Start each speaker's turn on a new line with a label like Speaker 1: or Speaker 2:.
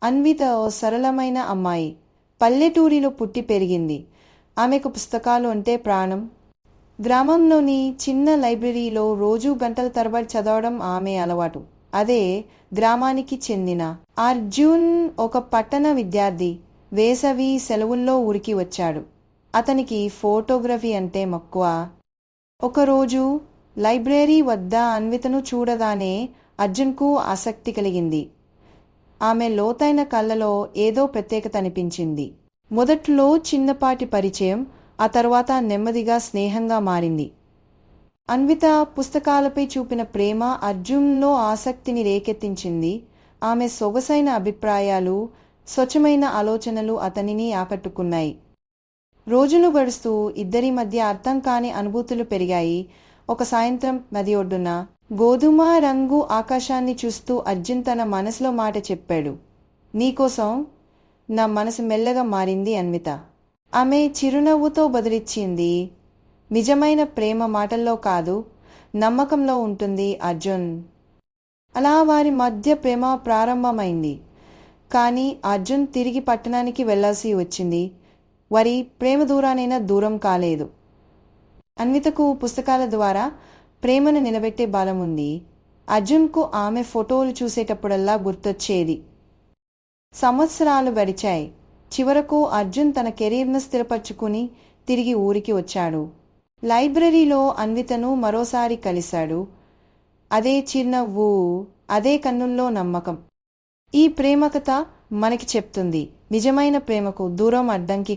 Speaker 1: అన్విత ఓ సరళమైన అమ్మాయి. పల్లెటూరిలో పుట్టి పెరిగింది. ఆమెకు పుస్తకాలు అంటే ప్రాణం. గ్రామంలోని చిన్న లైబ్రరీలో రోజూ గంటల తరబడి చదవడం ఆమె అలవాటు. అదే గ్రామానికి చెందిన అర్జున్ ఒక పట్టణ విద్యార్థి. వేసవి సెలవుల్లో ఊరికి వచ్చాడు. అతనికి ఫోటోగ్రఫీ అంటే మక్కువ. ఒకరోజు లైబ్రరీ వద్ద అన్వితను చూడగానే అర్జున్కు ఆసక్తి కలిగింది. ఆమె లోతైన కళ్ళలో ఏదో ప్రత్యేకత అనిపించింది. మొదట్లో చిన్నపాటి పరిచయం, ఆ తర్వాత నెమ్మదిగా స్నేహంగా మారింది. అన్విత పుస్తకాలపై చూపిన ప్రేమ అర్జున్లో ఆసక్తిని రేకెత్తించింది. ఆమె సొగసైన అభిప్రాయాలు, స్వచ్ఛమైన ఆలోచనలు అతనిని ఆకట్టుకున్నాయి. రోజులు గడుస్తూ ఇద్దరి మధ్య అర్థం కాని అనుభూతులు పెరిగాయి. ఒక సాయంత్రం నది ఒడ్డున గోధుమ రంగు ఆకాశాన్ని చూస్తూ అర్జున్ తన మనసులో మాట చెప్పాడు. నీకోసం నా మనసు మెల్లగా మారింది అన్విత. ఆమె చిరునవ్వుతో బదులిచ్చింది. నిజమైన ప్రేమ మాటల్లో కాదు, నమ్మకంలో ఉంటుంది అర్జున్. అలా వారి మధ్య ప్రేమ ప్రారంభమైంది. కానీ అర్జున్ తిరిగి పట్టణానికి వెళ్లాల్సి వచ్చింది. వారి ప్రేమ దూరానైనా దూరం కాలేదు. అన్వితకు పుస్తకాల ద్వారా ప్రేమను నిలబెట్టే బలం ఉంది. అర్జున్కు ఆమె ఫోటోలు చూసేటప్పుడల్లా గుర్తొచ్చేది. సంవత్సరాలు గడిచాయి. చివరకు అర్జున్ తన కెరీర్ను స్థిరపరచుకుని తిరిగి ఊరికి వచ్చాడు. లైబ్రరీలో అన్వితను మరోసారి కలిశాడు. అదే చిరునవ్వు, అదే కన్నుల్లో నమ్మకం. ఈ ప్రేమ కథ మనకి చెప్తుంది, నిజమైన ప్రేమకు దూరం అడ్డంకి